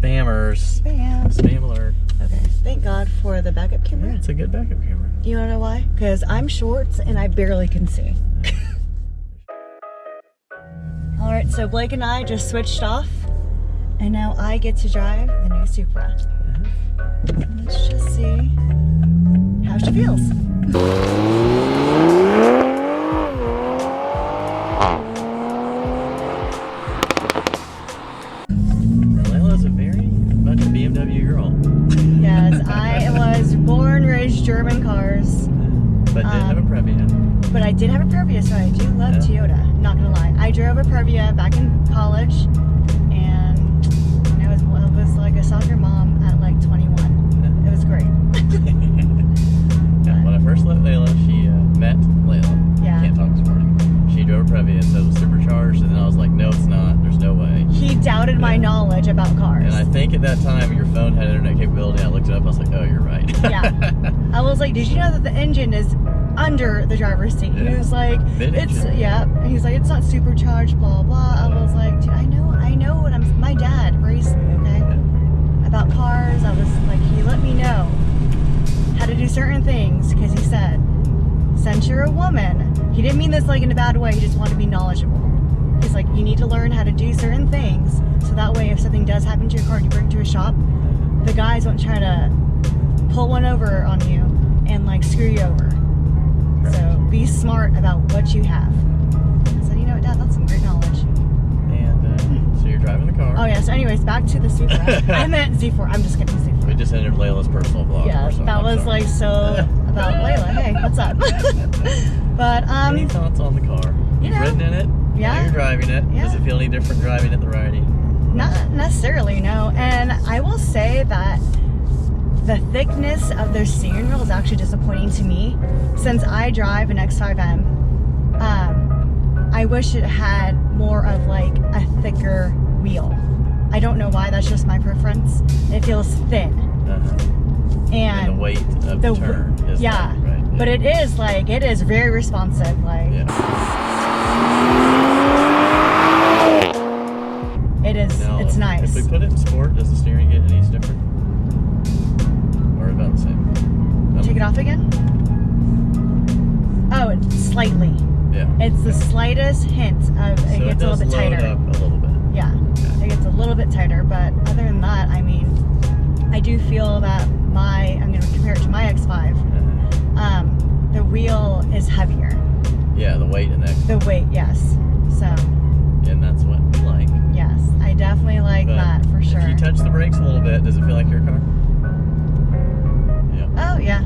Spammers. Spam. Spam alert. Okay, thank God for the backup camera. Yeah, it's a good backup camera. You wanna know why? Because I'm short and I barely can see. Alright, so Blake and I just switched off, and now I get to drive the new Supra. Let's just see how she feels. Layla's a very much a BMW girl. Yes, I was born, raised German cars. But did have a Previa. But I did have a Previa, so I do love Toyota. Not gonna lie. I drove a Previa back in college, and I was like a soccer mom at like 21. It was great. Yeah, when I first met Layla, she met Layla. Yeah. Can't talk this morning. She drove a Previa and said it was supercharged, and then I was like, no, it's not. There's no way. He doubted my knowledge about cars. And I think at that time your phone had internet capability. I looked it up. I was like, oh, you're right. Yeah. I was like, did you know that the engine is under the driver's seat? Yeah. He was like, Mid-engine. And he's like, it's not supercharged, blah, blah. I was like, dude, I know what my dad raised me, okay? About cars. I was like, he let me know how to do certain things, because he said, since you're a woman, he didn't mean this like in a bad way, he just wanted to be knowledgeable. He's like, you need to learn how to do certain things, so that way if something does happen to your car and you bring it to a shop, the guys won't try to pull one over on you and like screw you over. So be smart about what you have. I said, you know what, Dad, that's some great knowledge. And so you're driving the car. Oh yeah, so anyways, back to the Supra. I meant Z4, I'm just kidding, Z4. We just entered Layla's personal vlog. Yeah, that was like so about Layla. Hey, what's up? But Any thoughts on the car? You've ridden in it. Yeah. Now you're driving it. Yeah. Does it feel any different driving it the righty? Not necessarily, no. And I will say that the thickness of their steering wheel is actually disappointing to me. Since I drive an X5M, I wish it had more of like a thicker wheel. I don't know why, that's just my preference. It feels thin. And the weight of the turn is right. Yeah. But it is very responsive. Like it is. Now, it's nice. If we put it in sport, does the steering get any different, or about the same? Take it off again. Oh, it's slightly. Yeah. It's the slightest hint of it gets a little bit tighter. Up a little bit. Yeah. Okay. It gets a little bit tighter, but other than that, I mean, I do feel that I'm going to compare it to my X5. The wheel is heavier. Yeah, the weight in that. The weight, yes. So. And that's what we like. Yes, I definitely like that for sure. If you touch the brakes a little bit, does it feel like your car? Yeah. Oh yeah.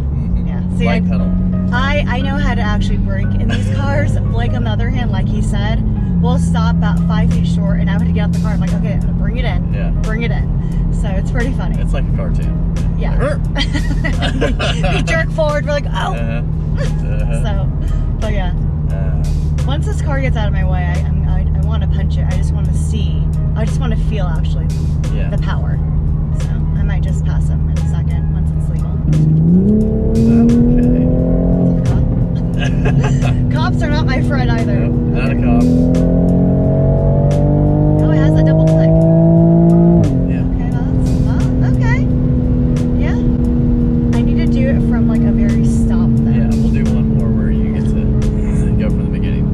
Yeah. See, Light pedal. I know how to actually brake in these cars. Blake, on the other hand, like he said, we'll stop about 5 feet short, and I would have to get out the car. I'm like, okay, bring it in. Yeah. Bring it in. So it's pretty funny. It's like a cartoon. Yeah. we jerk forward. We're like, oh. So, but yeah. Once this car gets out of my way, I want to punch it. I just want to see. I just want to feel actually the power. So I might just pass him in a second once it's legal. Okay. Cops are not my friend either. Nope, not a cop. Oh, it has a double click. Yeah. Okay, that's okay. Yeah. I need to do it from like a very stop though. Yeah, we'll do one more where you get to go from the beginning.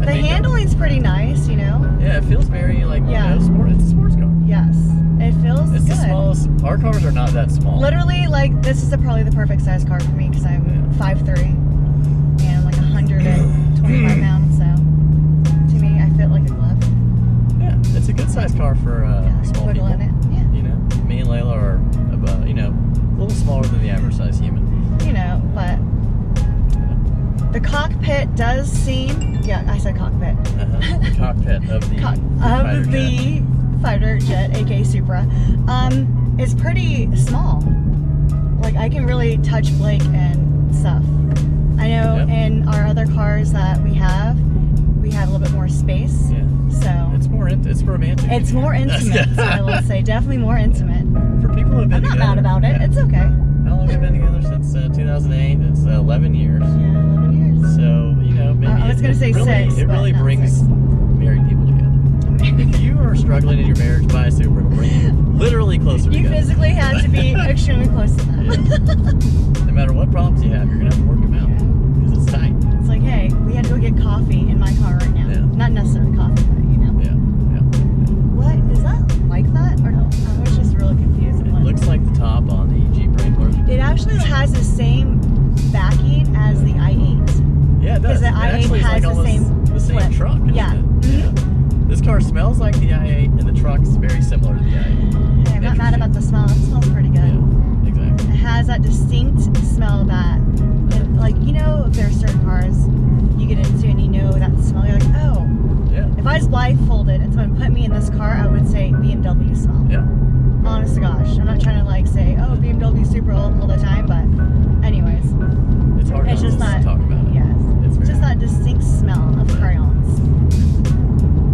The handling's pretty nice, you know? Yeah, it feels very like, sport. It's a sports car. Yes, it feels It's good. the smallest. Our cars are not that small. Literally, like, this is probably the perfect size car for me because I'm 5'3" and like 125 pounds, so to me, I fit like a glove. Yeah, it's a good size car for small people. In it. Yeah. You know, me and Layla are about, a little smaller than the average size human. You know, but the cockpit does seem, I said cockpit. The cockpit of the fighter jet, aka Supra, is pretty small. Like I can really touch Blake and stuff. I know in our other cars that we have a little bit more space. Yeah. So it's romantic. It's more intimate. So I will say definitely more intimate. For people who have been together. I'm not mad about it. It's okay. How long have we been together? Since 2008. It's 11 years. Yeah, 11 years. So It but really not brings 6. married people together. If you are struggling in your marriage, buy a Supra. It'll bring you literally closer You together. physically have to be extremely close to them. Yeah. No matter what problems you have, you're going to have to work them out. Because it's tight. It's like, hey, we had to go get coffee in my car right now. Yeah. Not necessarily coffee, but you know. Yeah. What? Is that like that? Or no? I was just really confused. It looks like the top on the Jeep Wrangler. It actually has the same backing as the i8. Yeah, it does. Because the It i8 actually is has like the almost same the same flip. truck, isn't Yeah. it? Mhm. Yeah. This car smells like the i8, and the truck's very similar to the i8. Hey, I'm not mad about the smell. It smells pretty good. Yeah, exactly. It has that distinct smell that, like, you know, if there are certain cars you get into and you know that smell, you're like, oh. Yeah. If I was blindfolded and someone put me in this car, I would say BMW smell. Yeah. Honest to gosh. I'm not trying to, like, say, oh, BMW Supra all the time, but anyways. It's hard It's not just to not, talk about it. yes. It's It's just very that distinct smell of crayons.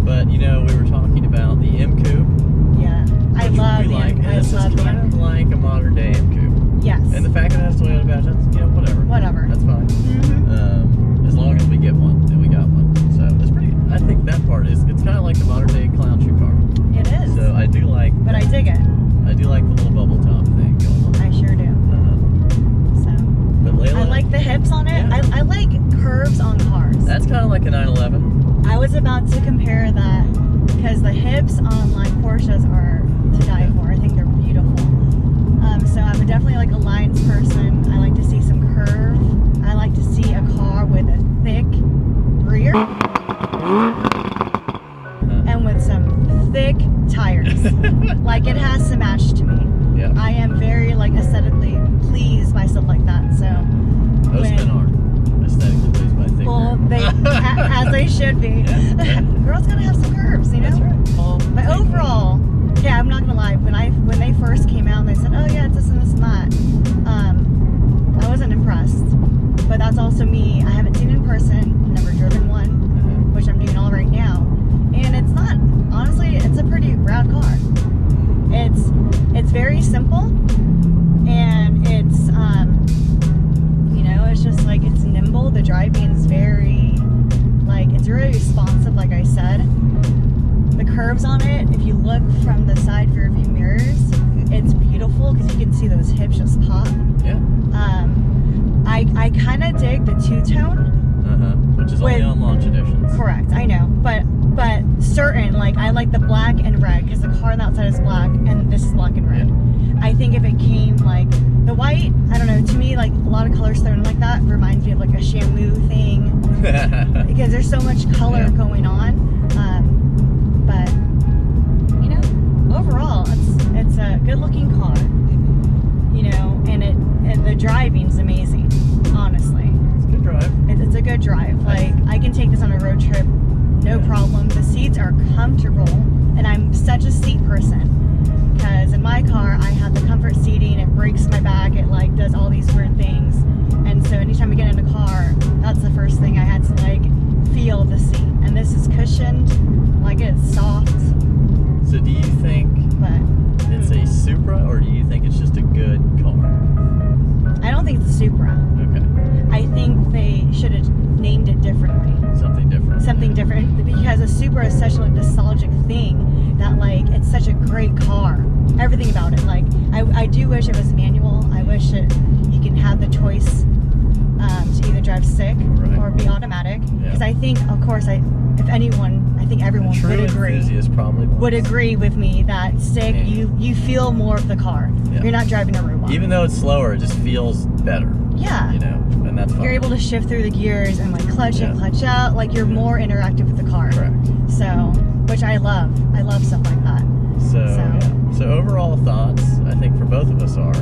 But, you know, we were talking about the M Coupe. Yeah. I which love we the like, M. and I this love is the kind M. of like a modern day M Coupe. Yes. And the fact that it has Toyota badges, you know, whatever. Whatever. That's fine. Mm-hmm. As long as we get one, then we got one. So it's pretty. I think that part is. It's kind of like the modern day clown shoe car. It is. So I do like. But I dig it. I do like the little bubble top thing going on. I sure do. So. But Layla, I like the hips on it. Yeah. I like curves on cars. That's kind of like a 911. I was about to compare that because the hips on like Porsches are to die for. I think they're beautiful. So I'm definitely like a lines person. I like to see some curve. I like to see a car with a thick rear and with some thick tires. Like it has to match to me. Yeah. I am very like aesthetically pleased by stuff like that. So Most men are aesthetically pleased by things. well, they as they should be. Yeah. Girls gotta have some curves, you know. That's right. Well, But overall, yeah, I'm not gonna lie. When they first came out and they said, "Oh yeah, it's this and this and that," I wasn't impressed. But that's also me. I haven't seen it in person. Never driven one, which I'm doing all right now. And it's not. Honestly, it's a pretty rad car. It's very simple, and it's you know, it's just like it's nimble. The driving's very like it's really responsive. Like I said. The curves on it, if you look from the side rear view mirrors, it's beautiful because you can see those hips just pop. Yeah. I kind of dig the two-tone. Which is only on launch editions. Correct, I know. But certain, like I like the black and red because the car on the outside is black and this is black and red. Yeah. I think if it came like the white, I don't know, to me like a lot of colors thrown like that reminds me of like a Shamu thing because there's so much color going on. But you know, overall, it's a good-looking car. You know, and the driving's amazing. Honestly, It's a good drive. it's a good drive. Like I can take this on a road trip, no problem. The seats are comfortable, and I'm such a seat person. Because in my car, I have the comfort seating. It breaks my back. It like does all these weird things. And so anytime I get in a car, that's the first thing I had to like feel the seat. And this is cushioned. Like it's soft, So do you think but it's a Supra, or do you think it's just a good car? I don't think it's a Supra. Okay. I think they should have named it differently. Something different. Something different, because a Supra is such a nostalgic thing that like it's such a great car. Everything about it. Like I do wish it was manual. I wish you can have the choice to either drive stick or be automatic. Because I think, of course, if anyone, I think everyone would agree. Probably would agree with me that stick, you feel more of the car. Yeah. You're not driving a robot. Even though it's slower, it just feels better. Yeah. You know, and that's fine. You're able to shift through the gears and like clutch in, clutch out. Like you're more interactive with the car. Correct. So, which I love. I love stuff like that. So overall thoughts, I think for both of us are,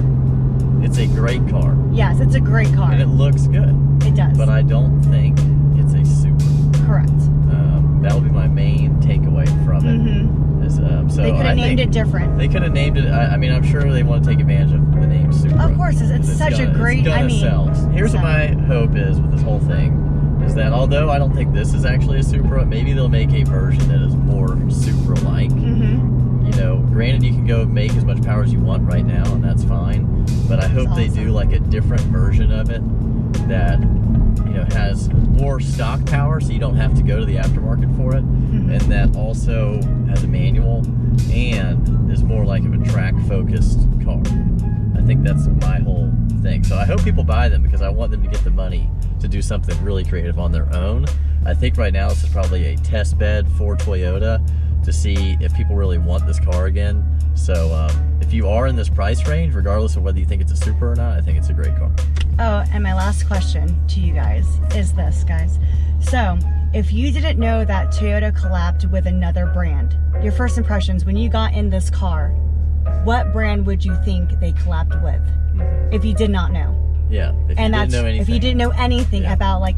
it's a great car. Yes, it's a great car. And it looks good. It does. But I don't think it's a Supra. Correct. That'll be my main takeaway from it. Mm-hmm. Is, so they could have named it different. They could have named it. I mean, I'm sure they want to take advantage of the name Supra. Of course, it's such a great. It's gonna sell. Here's what my hope is with this whole thing: is that although I don't think this is actually a Supra, maybe they'll make a version that is more Supra-like. Mm-hmm. You know, granted, you can go make as much power as you want right now, and that's fine. But I hope they do like a different version of it that, you has more stock power, so you don't have to go to the aftermarket for it, and that also has a manual and is more like of a track-focused car. I think that's my whole thing. So I hope people buy them because I want them to get the money to do something really creative on their own. I think right now this is probably a test bed for Toyota to see if people really want this car again. So if you are in this price range, regardless of whether you think it's a Supra or not, I think it's a great car. Oh, and my last question to you guys is this, guys. So, if you didn't know that Toyota collabed with another brand, your first impressions when you got in this car, what brand would you think they collabed with? If you did not know. Yeah, if you didn't know anything about like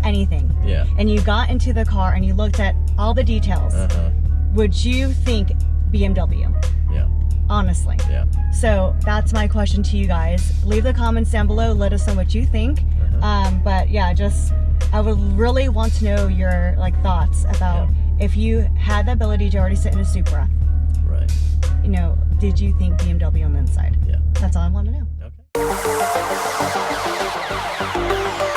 anything. Yeah. And you got into the car and you looked at all the details. Would you think BMW? Yeah. Honestly. Yeah. So that's my question to you guys. Leave the comments down below. Let us know what you think. But yeah, I would really want to know your like thoughts about if you had the ability to already sit in a Supra. Right. Did you think BMW on the inside? Yeah. That's all I want to know. Okay.